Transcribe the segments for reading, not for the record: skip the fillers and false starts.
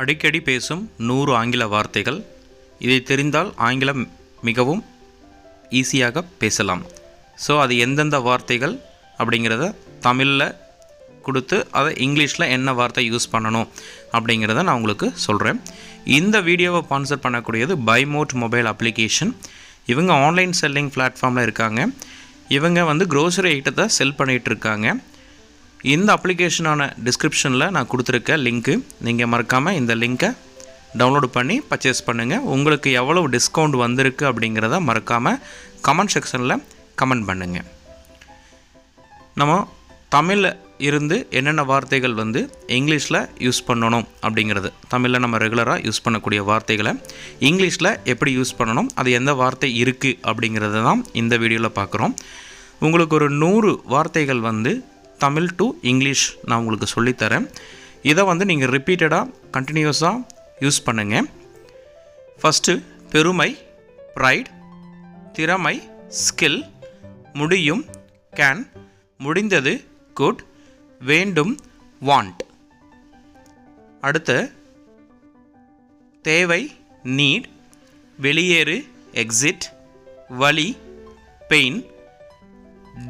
அடிக்கடி பேசும் 100 ஆங்கில வார்த்தைகள். இதை தெரிந்தால் ஆங்கிலம் மிகவும் ஈஸியாக பேசலாம். ஸோ அது எந்தெந்த வார்த்தைகள் அப்படிங்கிறத தமிழில் கொடுத்து அதை இங்கிலீஷில் என்ன வார்த்தை யூஸ் பண்ணணும் அப்படிங்கிறத நான் உங்களுக்கு சொல்கிறேன். இந்த வீடியோவை ஸ்பான்சர் பண்ணக்கூடியது பைமோட் மொபைல் அப்ளிகேஷன். இவங்க ஆன்லைன் செல்லிங் பிளாட்ஃபார்மில் இருக்காங்க. இவங்க க்ரோசரி ஐட்டத்தை செல் பண்ணிகிட்ருக்காங்க. இந்த அப்ளிகேஷனான டிஸ்கிரிப்ஷனில் நான் கொடுத்துருக்க லிங்க்கு, நீங்கள் மறக்காமல் இந்த லிங்க்கை டவுன்லோடு பண்ணி பர்ச்சேஸ் பண்ணுங்கள். உங்களுக்கு எவ்வளவு டிஸ்கவுண்ட் வந்திருக்கு அப்படிங்கிறத மறக்காமல் கமெண்ட் செக்ஷனில் கமெண்ட் பண்ணுங்கள். நம்ம தமிழில் இருந்து என்னென்ன வார்த்தைகள் இங்கிலீஷில் யூஸ் பண்ணணும் அப்படிங்கிறது, தமிழில் நம்ம ரெகுலராக யூஸ் பண்ணக்கூடிய வார்த்தைகளை இங்கிலீஷில் எப்படி யூஸ் பண்ணணும், அது எந்த வார்த்தை இருக்குது அப்படிங்கிறத தான் இந்த வீடியோவில் பார்க்குறோம். உங்களுக்கு ஒரு 100 வார்த்தைகள் தமிழ் டு இங்கிலீஷ் நான் உங்களுக்கு சொல்லித்தரேன். இதை நீங்கள் ரிப்பீட்டடாக கண்டினியூஸாக யூஸ் பண்ணுங்கள். ஃபஸ்ட்டு பெருமை, ப்ரைட். திறமை, ஸ்கில். முடியும், கேன். முடிந்தது, குட். வேண்டும், வாண்ட். அடுத்து தேவை, நீட். வெளியேறு, எக்ஸிட். வலி, பெயின்.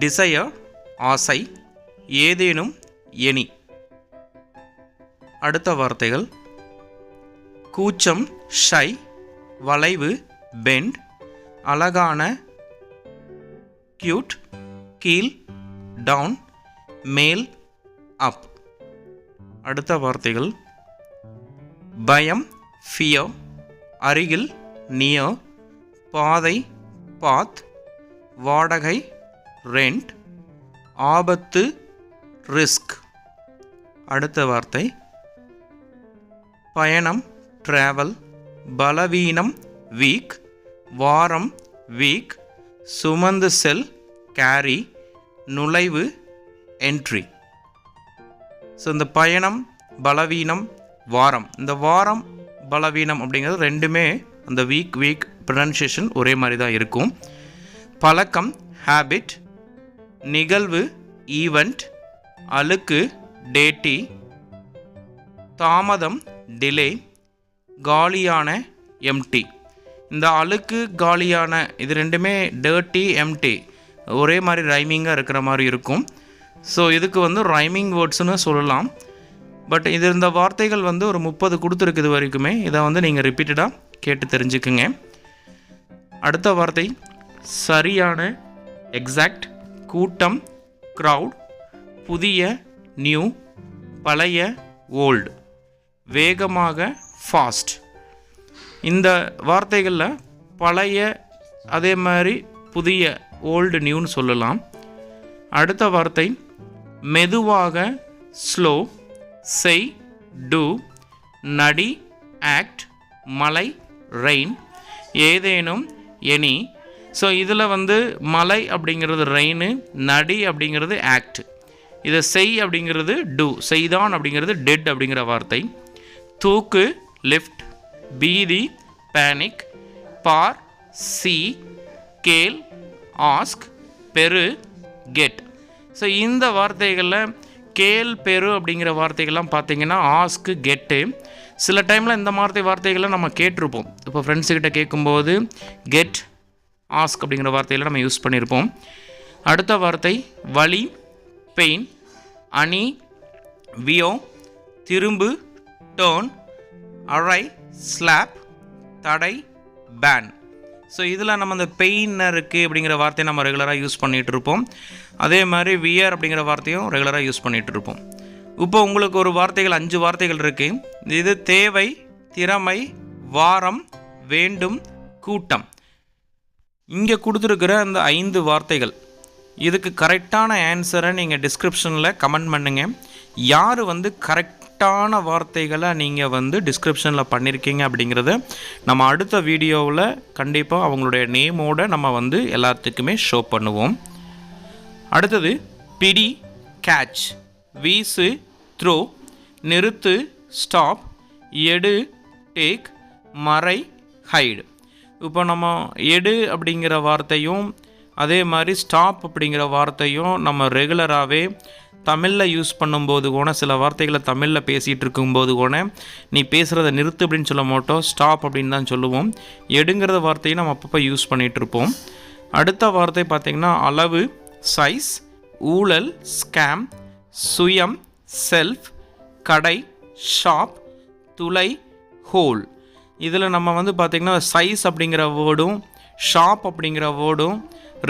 டிசையர், ஆசை. ஏதேனும், எனி. அடுத்த வார்த்தைகள் கூச்சம், ஷை. வளைவு, பெண்ட். அழகான, கியூட். கீழ், டவுன். மேல், அப். அடுத்த வார்த்தைகள் பயம், ஃபியர். அருகில், நியர். பாதை, பாத். வாடகை, ரெண்ட். ஆபத்து, ரிஸ்க். அடுத்த வார்த்தை பயணம், ட்ராவல். பலவீனம், வீக். வாரம், வீக். சுமந்து செல், கேரி. நுழைவு, என்ட்ரி. ஸோ இந்த பயணம், பலவீனம், வாரம், இந்த வாரம் பலவீனம் அப்படிங்கிறது ரெண்டுமே அந்த வீக் ப்ரொனன்சியேஷன் ஒரே மாதிரி தான் இருக்கும். பழக்கம், ஹேபிட். நிகழ்வு, ஈவெண்ட். அழுக்கு, டேட்டி. தாமதம், டிலே. காலியான, எம்டி. இந்த அழுக்கு, காலியான இது ரெண்டுமே டர்ட்டி, எம்டி ஒரே மாதிரி ரைமிங்காக இருக்கிற மாதிரி இருக்கும். ஸோ இதுக்கு ரைமிங் வேர்ட்ஸ்னு சொல்லலாம். பட் இந்த வார்த்தைகள் ஒரு 30 கொடுத்துருக்குது வரைக்குமே. இதை நீங்கள் ரிப்பீட்டடாக கேட்டு தெரிஞ்சுக்குங்க. அடுத்த வார்த்தை சரியான, எக்ஸாக்ட். கூட்டம், க்ரௌட். புதிய, நியூ. பழைய, ஓல்டு. வேகமாக, ஃபாஸ்ட். இந்த வார்த்தைகளில் பழைய, அதே மாதிரி புதிய, ஓல்டு, நியூன்னு சொல்லலாம். அடுத்த வார்த்தை மெதுவாக, ஸ்லோ. செய், டூ. நடி, ஆக்ட். மழை, ரெயின். ஏதேனும், எனி. ஸோ இதில் மழை அப்படிங்கிறது ரெயின், நடி அப்படிங்கிறது ஆக்ட். இதை செய் அப்படிங்கிறது டூ, செய்தான் அப்படிங்கிறது டெட் அப்படிங்கிற வார்த்தை. தூக்கு, லிஃப்ட். பீதி, பேனிக். பார், சி. கேள், ஆஸ்க். பெரு, கெட். ஸோ இந்த வார்த்தைகளில் கேள், பெரு அப்படிங்கிற வார்த்தைகள்லாம் பார்த்தீங்கன்னா ஆஸ்க்கு, கெட்டு. சில டைமில் இந்த மாதிரி வார்த்தைகளை நம்ம கேட்டிருப்போம். இப்போ ஃப்ரெண்ட்ஸுக்கிட்ட கேட்கும்போது கெட், ஆஸ்க் அப்படிங்கிற வார்த்தைகளை நம்ம யூஸ் பண்ணியிருப்போம். அடுத்த வார்த்தை வலி, பெயின். அணி, வியோ. திரும்பு, டர்ன். அரை, ஸ்லாப். தடை, பேன். ஸோ இதில் நம்ம அந்த பெயினருக்கு அப்படிங்கிற வார்த்தையை நம்ம ரெகுலராக யூஸ் பண்ணிகிட்டு இருப்போம். அதே மாதிரி வியர் அப்படிங்கிற வார்த்தையும் ரெகுலராக யூஸ் பண்ணிகிட்டு இருப்போம். இப்போ உங்களுக்கு ஒரு வார்த்தைகள் 5 வார்த்தைகள் இருக்குது. இது தேவை, திறமை, வாரம், வேண்டும், கூட்டம். இங்கே கொடுத்துருக்கிற அந்த 5 வார்த்தைகள் இதுக்கு கரெக்டான ஆன்சரை நீங்கள் டிஸ்கிரிப்ஷனில் கமெண்ட் பண்ணுங்கள். யார் கரெக்டான வார்த்தைகளை நீங்கள் டிஸ்கிரிப்ஷனில் பண்ணியிருக்கீங்க அப்படிங்கிறத நம்ம அடுத்த வீடியோவில் கண்டிப்பாக அவங்களுடைய நேமோடு நம்ம எல்லாத்துக்குமே ஷோ பண்ணுவோம். அடுத்தது பிடி, கேட்ச். வீசு, த்ரோ. நிறுத்து, ஸ்டாப். எடு, டேக். மறை, ஹைடு. இப்போ நம்ம எடு அப்படிங்கிற வார்த்தையும் அதே மாதிரி ஸ்டாப் அப்படிங்கிற வார்த்தையும் நம்ம ரெகுலராகவே தமிழில் யூஸ் பண்ணும்போது கூட சில வார்த்தைகளை தமிழில் பேசிகிட்டு இருக்கும்போது கூட நீ பேசுகிறத நிறுத்து அப்படின்னு சொல்ல மாட்டோம், ஸ்டாப் அப்படின்னு தான் சொல்லுவோம். எடுங்கிறத வார்த்தையும் நம்ம அப்பப்போ யூஸ் பண்ணிகிட்ருப்போம். அடுத்த வார்த்தை பார்த்திங்கன்னா அளவு, சைஸ், ஊழல், ஸ்கேம், சுயம், செல்ஃப், கடை, ஷாப், துளை, ஹோல். இதில் நம்ம வந்து பார்த்திங்கன்னா சைஸ் அப்படிங்கிற வேர்டும் ஷாப் அப்படிங்கிற வேர்டும்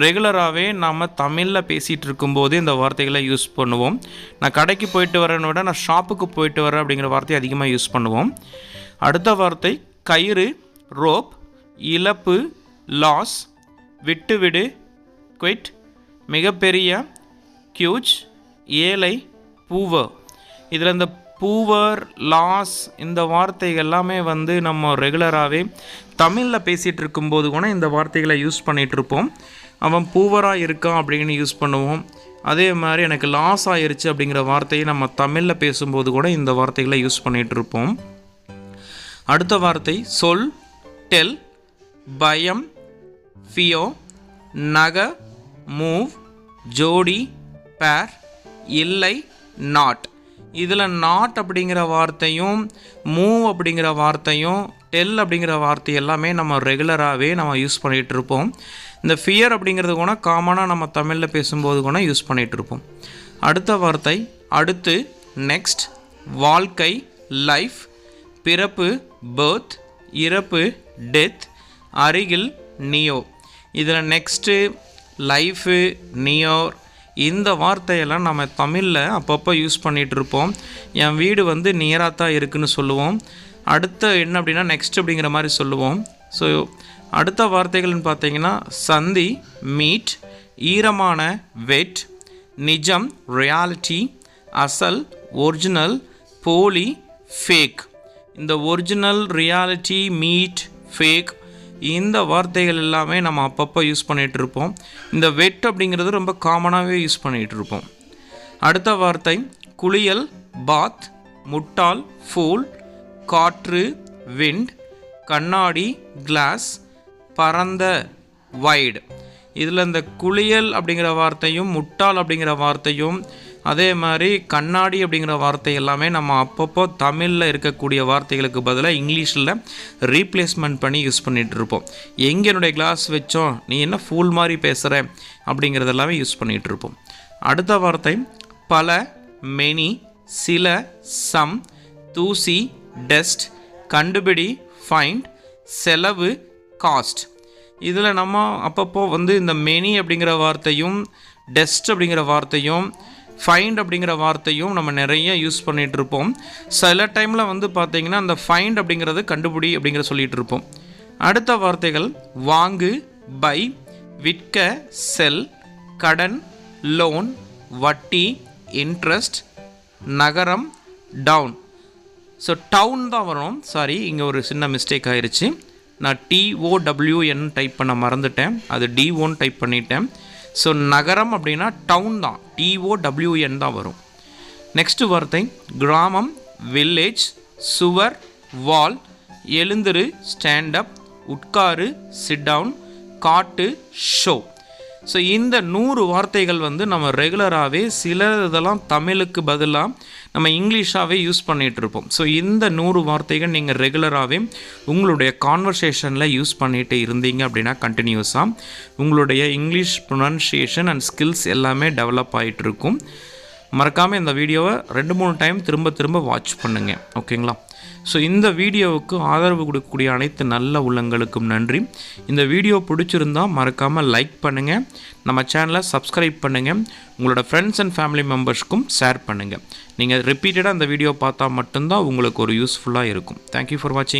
ரெகுலராகவே நம்ம தமிழில் பேசிகிட்டு இருக்கும்போது இந்த வார்த்தைகளை யூஸ் பண்ணுவோம். நான் கடைக்கு போயிட்டு வரேன்னு விட நான் ஷாப்புக்கு போயிட்டு வரேன் அப்படிங்கிற வார்த்தையை அதிகமாக யூஸ் பண்ணுவோம். அடுத்த வார்த்தை கயிறு, ரோப், இழப்பு, லாஸ், விட்டுவிடு, குவிட், மிகப்பெரிய, கியூச், ஏழை, பூவர். இதில் இந்த பூவர், லாஸ் இந்த வார்த்தைகள் எல்லாமே வந்து நம்ம ரெகுலராகவே தமிழில் பேசிகிட்டு இருக்கும்போது கூட இந்த வார்த்தைகளை யூஸ் பண்ணிகிட்ருப்போம். அவன் பூவராக இருக்கான் அப்படின்னு யூஸ் பண்ணுவோம். அதே மாதிரி எனக்கு லாஸ் ஆகிருச்சு அப்படிங்கிற வார்த்தையை நம்ம தமிழில் பேசும்போது கூட இந்த வார்த்தைகளை யூஸ் பண்ணிகிட்ருப்போம். அடுத்த வார்த்தை சொல், டெல், பயம், ஃபியோ, நகை, மூவ், ஜோடி, பேர், இல்லை, நாட். இதில் நாட் அப்படிங்கிற வார்த்தையும் மூவ் அப்படிங்கிற வார்த்தையும் டெல் அப்படிங்கிற வார்த்தை எல்லாமே நம்ம ரெகுலராகவே நம்ம யூஸ் பண்ணிகிட்ருப்போம். இந்த ஃபியர் அப்படிங்கிறது கூட காமனாக நம்ம தமிழில் பேசும்போது கூட யூஸ் பண்ணிகிட்ருப்போம். அடுத்த வார்த்தை அடுத்து, நெக்ஸ்ட், வாழ்க்கை, லைஃப், பிறப்பு, பர்த், இறப்பு, டெத், அருகில், நியோ. இதில் நெக்ஸ்ட்டு, லைஃபு, நியோர் இந்த வார்த்தையெல்லாம் நம்ம தமிழில் அப்பப்போ யூஸ் பண்ணிகிட்ருப்போம். என் வீடு வந்து நியராக தான் இருக்குதுன்னு சொல்லுவோம். அடுத்த என்ன அப்படின்னா நெக்ஸ்ட் அப்படிங்கிற மாதிரி சொல்லுவோம். ஸோ அடுத்த வார்த்தைகள்னு பார்த்தீங்கன்னா சந்தி, மீட், ஈரமான, வெட், நிஜம், ரியாலிட்டி, அசல், ஒரிஜினல், போலி, ஃபேக். இந்த ஒரிஜினல், ரியாலிட்டி, மீட், ஃபேக் இந்த வார்த்தைகள் எல்லாமே நம்ம அப்பப்போ யூஸ் பண்ணிகிட்ருப்போம். இந்த வெட் அப்படிங்கிறது ரொம்ப காமனாகவே யூஸ் பண்ணிகிட்ருப்போம். அடுத்த வார்த்தை குளியல், பாத், முட்டாள், ஃபூல், காற்று, விண்ட், கண்ணாடி, கிளாஸ், பரந்த, வைடு. இதில் இந்த குளியல் அப்படிங்கிற வார்த்தையும் முட்டாள் அப்படிங்கிற வார்த்தையும் அதே மாதிரி கண்ணாடி அப்படிங்கிற வார்த்தை எல்லாமே நம்ம அப்பப்போ தமிழில் இருக்கக்கூடிய வார்த்தைகளுக்கு பதிலாக இங்கிலீஷில் ரீப்ளேஸ்மெண்ட் பண்ணி யூஸ் பண்ணிகிட்ருப்போம். எங்கே என்னுடைய கிளாஸ் வச்சோம், நீ என்ன ஃபூல் மாதிரி பேசுகிற அப்படிங்கிறது எல்லாமே யூஸ் பண்ணிகிட்ருப்போம். அடுத்த வார்த்தை பல, மெனி, சில, சம், தூசி, டஸ்ட், கண்டுபிடி, ஃபைண்ட், செலவு, காஸ்ட். இதில் நம்ம அப்பப்போ வந்து இந்த மெனி அப்படிங்கிற வார்த்தையும் டஸ்ட் அப்படிங்கிற வார்த்தையும் ஃபைண்ட் அப்படிங்கிற வார்த்தையும் நம்ம நிறைய யூஸ் பண்ணிகிட்ருப்போம். சில டைமில் வந்து பார்த்திங்கன்னா அந்த ஃபைண்ட் அப்படிங்கிறது கண்டுபிடி அப்படிங்கிற சொல்லிகிட்டு இருப்போம். அடுத்த வார்த்தைகள் வாங்கு, பை, விற்க, செல், கடன், லோன், வட்டி, இன்ட்ரெஸ்ட், நகரம், டவுன். ஸோ டவுன் தான் வரும். சாரி, இங்கே ஒரு சின்ன மிஸ்டேக் ஆயிடுச்சு. நான் TOWN டைப் பண்ண மறந்துட்டேன், அது D1 டைப் பண்ணிட்டேன். ஸோ நகரம் அப்படின்னா டவுன் தான், TOWN தான் வரும். நெக்ஸ்ட் வார்த்தை கிராமம், வில்லேஜ், சுவர், வால், எழுந்திரு, ஸ்டாண்டப், உட்காரு, சிட் டவுன், காட்டு, ஷோ. ஸோ இந்த 100 வார்த்தைகள் வந்து நம்ம ரெகுலராகவே சில இதெல்லாம் தமிழுக்கு பதிலாக நம்ம இங்கிலீஷாகவே யூஸ் பண்ணிகிட்ருப்போம். ஸோ இந்த 100 வார்த்தைகள் நீங்கள் ரெகுலராகவே உங்களுடைய கான்வர்சேஷனில் யூஸ் பண்ணிகிட்டு இருந்தீங்க அப்படின்னா கண்டினியூஸாக உங்களுடைய இங்கிலீஷ் ப்ரொனன்சியேஷன் அண்ட் ஸ்கில்ஸ் எல்லாமே டெவலப் ஆகிட்டுருக்கும். மறக்காமல் இந்த வீடியோவை 2-3 டைம் திரும்ப வாட்ச் பண்ணுங்கள், ஓகேங்களா? ஸோ இந்த வீடியோவுக்கு ஆதரவு கொடுக்கக்கூடிய அனைத்து நல்ல உள்ளங்களுக்கும் நன்றி. இந்த வீடியோ பிடிச்சிருந்தால் மறக்காமல் லைக் பண்ணுங்கள், நம்ம சேனலை சப்ஸ்கிரைப் பண்ணுங்கள், உங்களோட ஃப்ரெண்ட்ஸ் அண்ட் ஃபேமிலி மெம்பர்ஸ்க்கும் ஷேர் பண்ணுங்கள். நீங்கள் ரிப்பீட்டடாக இந்த வீடியோ பார்த்தா மட்டும்தான் உங்களுக்கு ஒரு யூஸ்ஃபுல்லாக இருக்கும். தேங்க்யூ ஃபார் வாட்சிங்.